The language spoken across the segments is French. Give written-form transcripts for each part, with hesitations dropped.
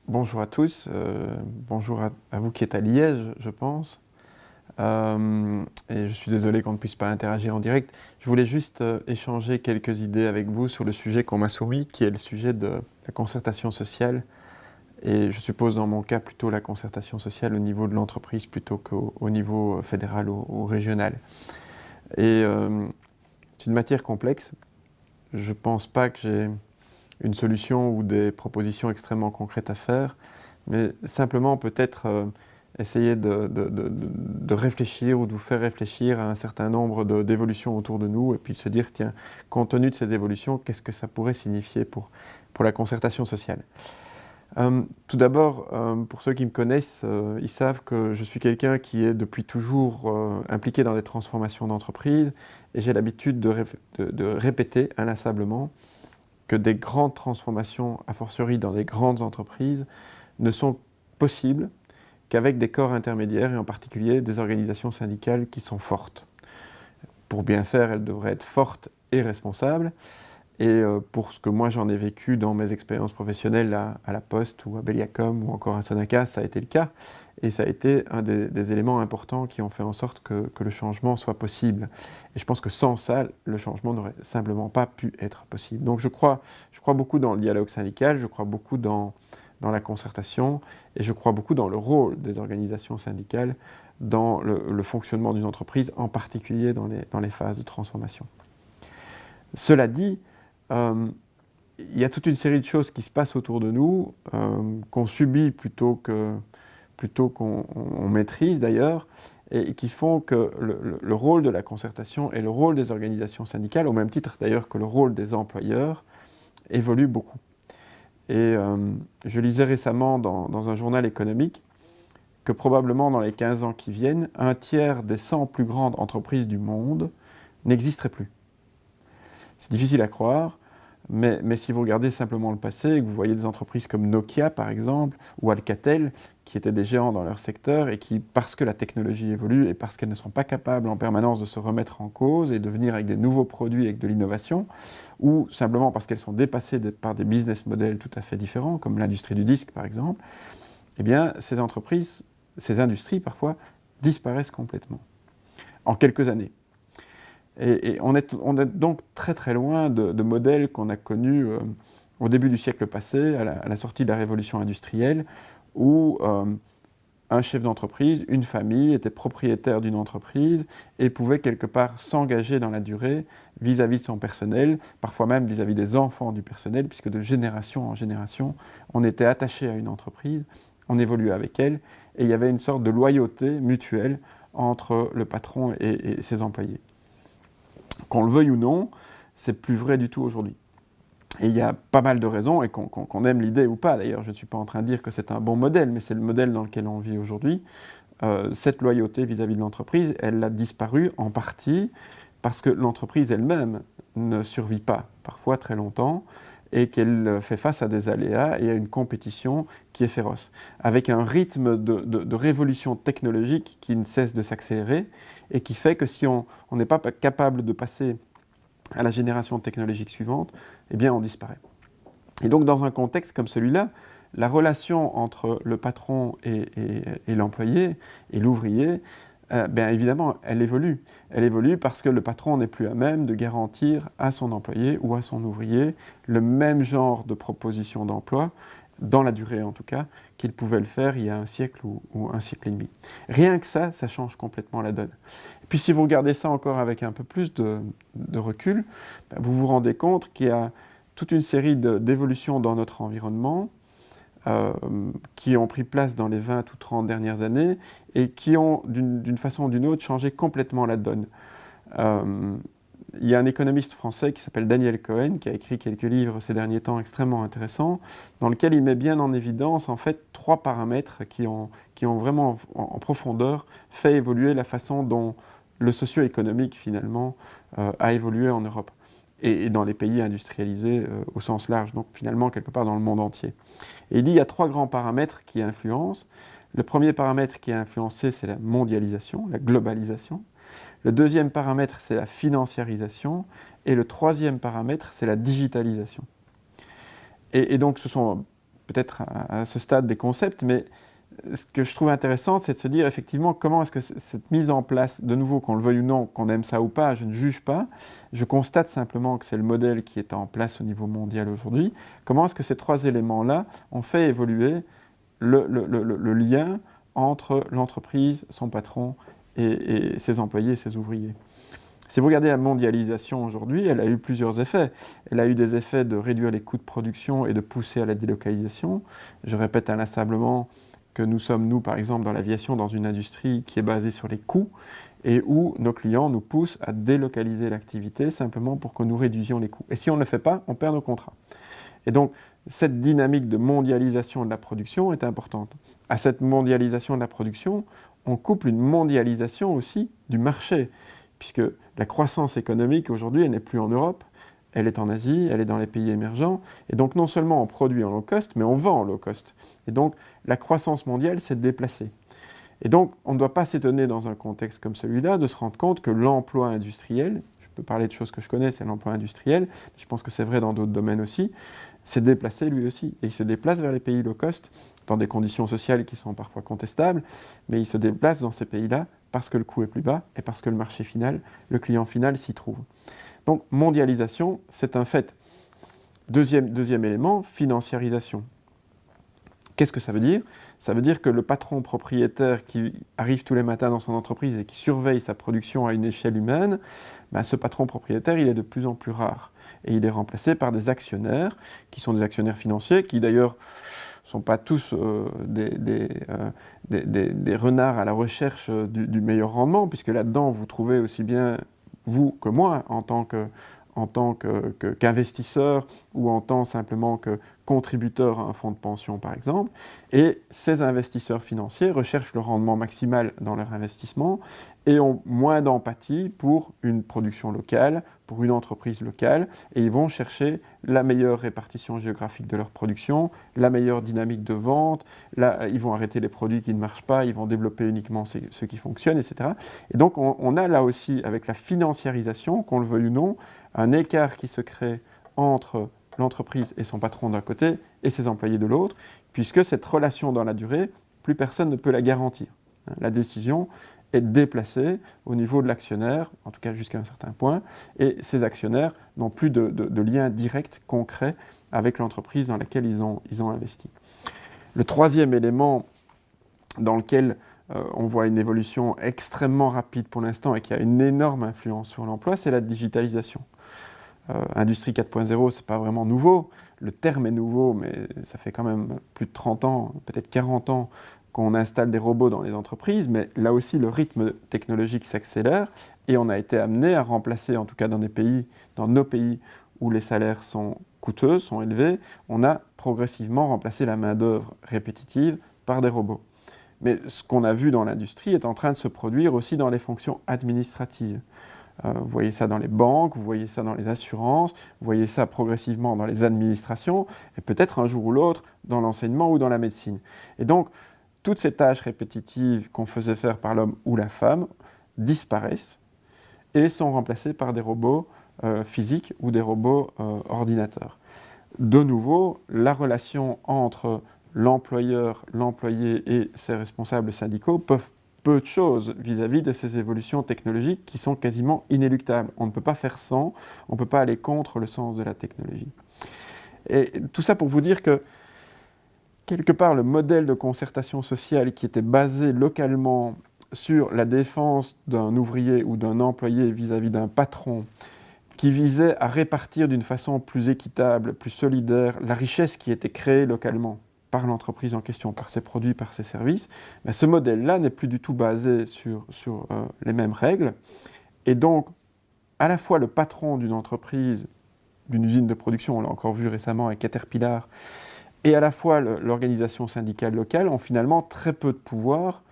Bonjour à tous, bonjour à vous qui êtes à Liège, je pense. Et je suis désolé qu'on ne puisse pas interagir en direct. Je voulais juste échanger quelques idées avec vous sur le sujet qu'on m'a soumis, qui est le sujet de la concertation sociale. Et je suppose dans mon cas plutôt la concertation sociale au niveau de l'entreprise plutôt qu'au niveau fédéral ou régional. Et c'est une matière complexe. Je ne pense pas que j'ai une solution ou des propositions extrêmement concrètes à faire, mais simplement peut-être essayer de réfléchir ou de vous faire réfléchir à un certain nombre d'évolutions autour de nous et puis de se dire, tiens, compte tenu de ces évolutions, qu'est-ce que ça pourrait signifier pour la concertation sociale. Tout d'abord, pour ceux qui me connaissent, ils savent que je suis quelqu'un qui est depuis toujours impliqué dans des transformations d'entreprise et j'ai l'habitude de répéter inlassablement que des grandes transformations, a fortiori dans des grandes entreprises, ne sont possibles qu'avec des corps intermédiaires et en particulier des organisations syndicales qui sont fortes. Pour bien faire, elles devraient être fortes et responsables. Et pour ce que moi j'en ai vécu dans mes expériences professionnelles à la Poste ou à Belliacom ou encore à Sonaca, ça a été le cas. Et ça a été un des éléments importants qui ont fait en sorte que le changement soit possible. Et je pense que sans ça, le changement n'aurait simplement pas pu être possible. Donc je crois beaucoup dans le dialogue syndical, je crois beaucoup dans la concertation et je crois beaucoup dans le rôle des organisations syndicales dans le fonctionnement d'une entreprise, en particulier dans les phases de transformation. Cela dit, il y a toute une série de choses qui se passent autour de nous, qu'on subit plutôt qu'on maîtrise d'ailleurs, et qui font que le rôle de la concertation et le rôle des organisations syndicales, au même titre d'ailleurs que le rôle des employeurs, évolue beaucoup. Et je lisais récemment dans un journal économique que probablement dans les 15 ans qui viennent, un tiers des 100 plus grandes entreprises du monde n'existeraient plus. C'est difficile à croire, mais si vous regardez simplement le passé, et que vous voyez des entreprises comme Nokia par exemple, ou Alcatel, qui étaient des géants dans leur secteur et qui, parce que la technologie évolue et parce qu'elles ne sont pas capables en permanence de se remettre en cause et de venir avec des nouveaux produits, avec de l'innovation, ou simplement parce qu'elles sont dépassées par des business models tout à fait différents, comme l'industrie du disque par exemple, eh bien ces entreprises, ces industries parfois, disparaissent complètement, en quelques années. Et on est donc très très loin de modèles qu'on a connus au début du siècle passé, à la sortie de la révolution industrielle, où un chef d'entreprise, une famille, était propriétaire d'une entreprise et pouvait quelque part s'engager dans la durée vis-à-vis de son personnel, parfois même vis-à-vis des enfants du personnel, puisque de génération en génération, on était attaché à une entreprise, on évoluait avec elle, et il y avait une sorte de loyauté mutuelle entre le patron et ses employés. Qu'on le veuille ou non, c'est plus vrai du tout aujourd'hui. Et il y a pas mal de raisons, et qu'on aime l'idée ou pas, d'ailleurs, je ne suis pas en train de dire que c'est un bon modèle, mais c'est le modèle dans lequel on vit aujourd'hui. Cette loyauté vis-à-vis de l'entreprise, elle a disparu en partie parce que l'entreprise elle-même ne survit pas, parfois très longtemps, et qu'elle fait face à des aléas et à une compétition qui est féroce, avec un rythme de révolution technologique qui ne cesse de s'accélérer, et qui fait que si on n'est pas capable de passer à la génération technologique suivante, eh bien on disparaît. Et donc dans un contexte comme celui-là, la relation entre le patron et l'employé et l'ouvrier, bien évidemment, elle évolue. Elle évolue parce que le patron n'est plus à même de garantir à son employé ou à son ouvrier le même genre de proposition d'emploi, dans la durée en tout cas, qu'il pouvait le faire il y a un siècle ou un siècle et demi. Rien que ça change complètement la donne. Et puis si vous regardez ça encore avec un peu plus de recul, vous vous rendez compte qu'il y a toute une série d'évolutions dans notre environnement qui ont pris place dans les 20 ou 30 dernières années et qui ont, d'une façon ou d'une autre, changé complètement la donne. Il y a un économiste français qui s'appelle Daniel Cohen, qui a écrit quelques livres ces derniers temps extrêmement intéressants, dans lequel il met bien en évidence en fait 3 paramètres qui ont vraiment en profondeur fait évoluer la façon dont le socio-économique finalement a évolué en Europe et dans les pays industrialisés au sens large, donc finalement quelque part dans le monde entier. Et il dit qu'il y a 3 grands paramètres qui influencent. Le premier paramètre qui a influencé, c'est la mondialisation, la globalisation. Le deuxième paramètre, c'est la financiarisation. Et le troisième paramètre, c'est la digitalisation. Et donc ce sont peut-être à ce stade des concepts, mais ce que je trouve intéressant, c'est de se dire effectivement comment est-ce que cette mise en place, de nouveau, qu'on le veuille ou non, qu'on aime ça ou pas, je ne juge pas, je constate simplement que c'est le modèle qui est en place au niveau mondial aujourd'hui, comment est-ce que ces trois éléments-là ont fait évoluer le lien entre l'entreprise, son patron et ses employés et ses ouvriers. Si vous regardez la mondialisation aujourd'hui, elle a eu plusieurs effets. Elle a eu des effets de réduire les coûts de production et de pousser à la délocalisation. Je répète inlassablement que nous sommes, nous, par exemple, dans l'aviation, dans une industrie qui est basée sur les coûts et où nos clients nous poussent à délocaliser l'activité simplement pour que nous réduisions les coûts. Et si on ne le fait pas, on perd nos contrats. Et donc, cette dynamique de mondialisation de la production est importante. À cette mondialisation de la production, on couple une mondialisation aussi du marché, puisque la croissance économique aujourd'hui, elle n'est plus en Europe, elle est en Asie, elle est dans les pays émergents, et donc non seulement on produit en low cost, mais on vend en low cost. Et donc la croissance mondiale s'est déplacée. Et donc on ne doit pas s'étonner dans un contexte comme celui-là de se rendre compte que l'emploi industriel, je peux parler de choses que je connais, c'est l'emploi industriel, je pense que c'est vrai dans d'autres domaines aussi, s'est déplacé lui aussi, et il se déplace vers les pays low cost, dans des conditions sociales qui sont parfois contestables, mais il se déplace dans ces pays-là parce que le coût est plus bas et parce que le marché final, le client final s'y trouve. Donc mondialisation, c'est un fait. Deuxième élément, financiarisation. Qu'est-ce que ça veut dire? Ça veut dire que le patron propriétaire qui arrive tous les matins dans son entreprise et qui surveille sa production à une échelle humaine, ben ce patron propriétaire, il est de plus en plus rare. Et il est remplacé par des actionnaires, qui sont des actionnaires financiers, qui d'ailleurs ne sont pas tous des renards à la recherche du meilleur rendement, puisque là-dedans, vous trouvez aussi bien vous que moi, en tant qu'investisseur ou en tant simplement que contributeur à un fonds de pension, par exemple. Et ces investisseurs financiers recherchent le rendement maximal dans leur investissement et ont moins d'empathie pour une production locale, pour une entreprise locale, et ils vont chercher la meilleure répartition géographique de leur production, la meilleure dynamique de vente, là, ils vont arrêter les produits qui ne marchent pas, ils vont développer uniquement ceux qui fonctionnent, etc. Et donc on a là aussi, avec la financiarisation, qu'on le veuille ou non, un écart qui se crée entre l'entreprise et son patron d'un côté et ses employés de l'autre, puisque cette relation dans la durée, plus personne ne peut la garantir. La décision est déplacée au niveau de l'actionnaire, en tout cas jusqu'à un certain point, et ces actionnaires n'ont plus de lien direct, concret, avec l'entreprise dans laquelle ils ont investi. Le troisième élément dans lequel on voit une évolution extrêmement rapide pour l'instant et qui a une énorme influence sur l'emploi, c'est la digitalisation. Industrie 4.0, c'est pas vraiment nouveau. Le terme est nouveau, mais ça fait quand même plus de 30 ans, peut-être 40 ans, qu'on installe des robots dans les entreprises. Mais là aussi, le rythme technologique s'accélère et on a été amené à remplacer, en tout cas dans nos pays où les salaires sont coûteux, sont élevés, on a progressivement remplacé la main-d'œuvre répétitive par des robots. Mais ce qu'on a vu dans l'industrie est en train de se produire aussi dans les fonctions administratives. Vous voyez ça dans les banques, vous voyez ça dans les assurances, vous voyez ça progressivement dans les administrations, et peut-être un jour ou l'autre dans l'enseignement ou dans la médecine. Et donc, toutes ces tâches répétitives qu'on faisait faire par l'homme ou la femme disparaissent et sont remplacées par des robots physiques ou des robots ordinateurs. De nouveau, la relation entre l'employeur, l'employé et ses responsables syndicaux peuvent peu de choses vis-à-vis de ces évolutions technologiques qui sont quasiment inéluctables. On ne peut pas faire sans, on ne peut pas aller contre le sens de la technologie. Et tout ça pour vous dire que, quelque part, le modèle de concertation sociale qui était basé localement sur la défense d'un ouvrier ou d'un employé vis-à-vis d'un patron, qui visait à répartir d'une façon plus équitable, plus solidaire, la richesse qui était créée localement par l'entreprise en question, par ses produits, par ses services, ben ce modèle-là n'est plus du tout basé sur les mêmes règles. Et donc, à la fois le patron d'une entreprise, d'une usine de production, on l'a encore vu récemment avec Caterpillar, et à la fois l'organisation syndicale locale ont finalement très peu de pouvoir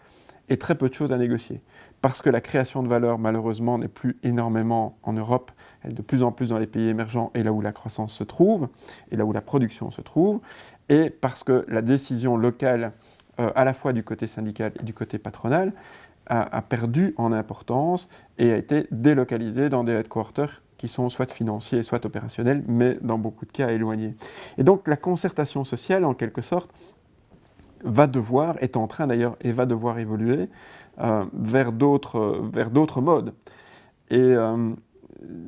et très peu de choses à négocier. Parce que la création de valeur, malheureusement, n'est plus énormément en Europe, elle est de plus en plus dans les pays émergents et là où la croissance se trouve, et là où la production se trouve, et parce que la décision locale, à la fois du côté syndical et du côté patronal, a perdu en importance et a été délocalisée dans des headquarters qui sont soit financiers, soit opérationnels, mais dans beaucoup de cas éloignés. Et donc la concertation sociale, en quelque sorte, est en train d'ailleurs, et va devoir évoluer vers d'autres modes. Et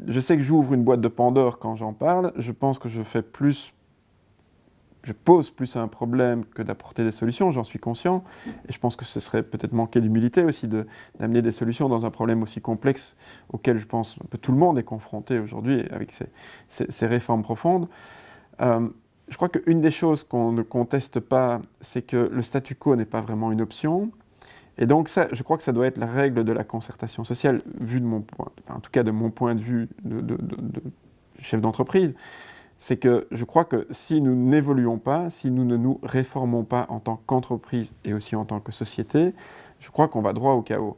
je sais que j'ouvre une boîte de Pandore quand j'en parle. Je pense que je pose plus un problème que d'apporter des solutions, j'en suis conscient. Et je pense que ce serait peut-être manquer d'humilité aussi d'amener des solutions dans un problème aussi complexe auquel je pense que tout le monde est confronté aujourd'hui avec ces réformes profondes. Je crois qu'une des choses qu'on ne conteste pas, c'est que le statu quo n'est pas vraiment une option. Et donc ça, je crois que ça doit être la règle de la concertation sociale, vu de mon point, en tout cas de mon point de vue de chef d'entreprise. C'est que je crois que si nous n'évoluons pas, si nous ne nous réformons pas en tant qu'entreprise et aussi en tant que société, je crois qu'on va droit au chaos.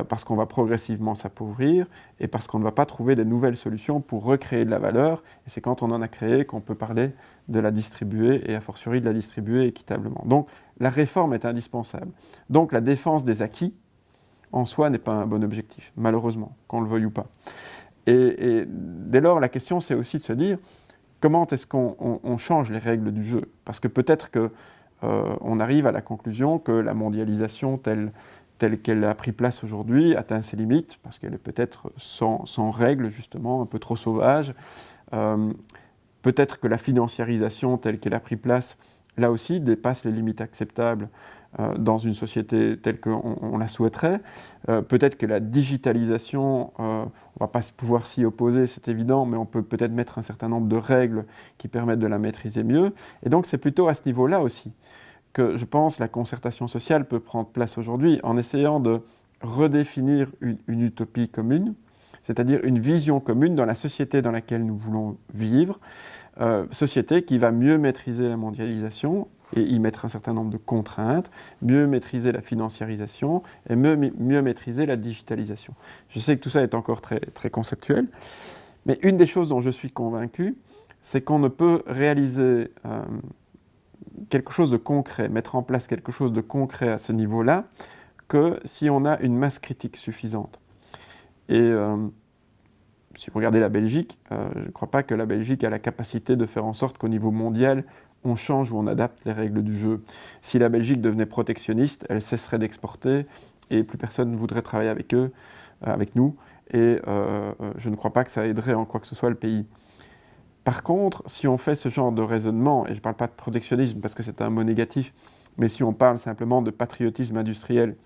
Parce qu'on va progressivement s'appauvrir et parce qu'on ne va pas trouver de nouvelles solutions pour recréer de la valeur. Et c'est quand on en a créé qu'on peut parler de la distribuer et a fortiori de la distribuer équitablement. Donc la réforme est indispensable. Donc la défense des acquis en soi n'est pas un bon objectif, malheureusement, qu'on le veuille ou pas. Et dès lors, la question c'est aussi de se dire comment est-ce qu'on change les règles du jeu? Parce que peut-être qu'on arrive à la conclusion que la mondialisation telle qu'elle a pris place aujourd'hui, atteint ses limites, parce qu'elle est peut-être sans règles, justement, un peu trop sauvage. Peut-être que la financiarisation telle qu'elle a pris place, là aussi, dépasse les limites acceptables dans une société telle qu'on la souhaiterait. Peut-être que la digitalisation, on ne va pas pouvoir s'y opposer, c'est évident, mais on peut peut-être mettre un certain nombre de règles qui permettent de la maîtriser mieux. Et donc c'est plutôt à ce niveau-là aussi que je pense la concertation sociale peut prendre place aujourd'hui en essayant de redéfinir une utopie commune, c'est-à-dire une vision commune dans la société dans laquelle nous voulons vivre, société qui va mieux maîtriser la mondialisation et y mettre un certain nombre de contraintes, mieux maîtriser la financiarisation et mieux maîtriser la digitalisation. Je sais que tout ça est encore très, très conceptuel, mais une des choses dont je suis convaincu, c'est qu'on ne peut réaliser quelque chose de concret, mettre en place quelque chose de concret à ce niveau-là, que si on a une masse critique suffisante. Et si vous regardez la Belgique, je ne crois pas que la Belgique a la capacité de faire en sorte qu'au niveau mondial, on change ou on adapte les règles du jeu. Si la Belgique devenait protectionniste, elle cesserait d'exporter et plus personne ne voudrait travailler avec eux, avec nous. Et je ne crois pas que ça aiderait en quoi que ce soit le pays. Par contre, si on fait ce genre de raisonnement, et je ne parle pas de protectionnisme parce que c'est un mot négatif, mais si on parle simplement de patriotisme industriel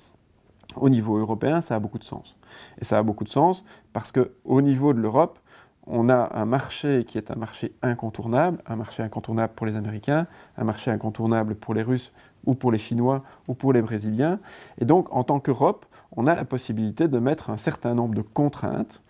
au niveau européen, ça a beaucoup de sens. Et ça a beaucoup de sens parce qu'au niveau de l'Europe, on a un marché qui est un marché incontournable pour les Américains, un marché incontournable pour les Russes ou pour les Chinois ou pour les Brésiliens. Et donc, en tant qu'Europe, on a la possibilité de mettre un certain nombre de contraintes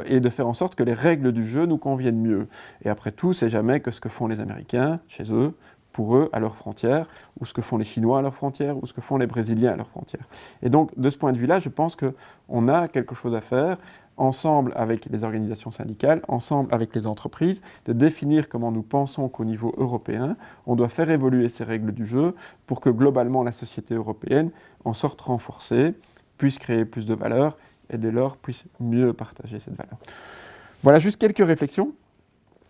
et de faire en sorte que les règles du jeu nous conviennent mieux. Et après tout, c'est jamais que ce que font les Américains, chez eux, pour eux, à leurs frontières, ou ce que font les Chinois à leurs frontières, ou ce que font les Brésiliens à leurs frontières. Et donc, de ce point de vue-là, je pense qu'on a quelque chose à faire, ensemble avec les organisations syndicales, ensemble avec les entreprises, de définir comment nous pensons qu'au niveau européen, on doit faire évoluer ces règles du jeu pour que globalement la société européenne en sorte renforcée, puisse créer plus de valeur, et dès lors puisse mieux partager cette valeur. Voilà juste quelques réflexions.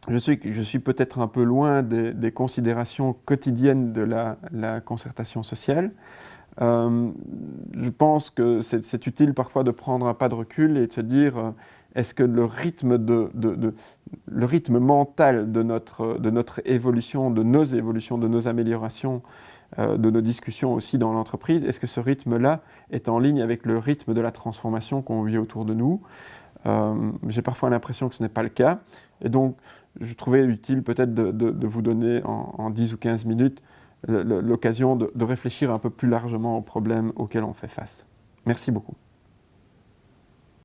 Je suis peut-être un peu loin des considérations quotidiennes de la concertation sociale. Je pense que c'est utile parfois de prendre un pas de recul et de se dire est-ce que le rythme mental de notre évolution, de nos évolutions, de nos améliorations, de nos discussions aussi dans l'entreprise, est-ce que ce rythme-là est en ligne avec le rythme de la transformation qu'on vit autour de nous? J'ai parfois l'impression que ce n'est pas le cas. Et donc, je trouvais utile peut-être de vous donner en 10 ou 15 minutes l'occasion de réfléchir un peu plus largement aux problèmes auxquels on fait face. Merci beaucoup.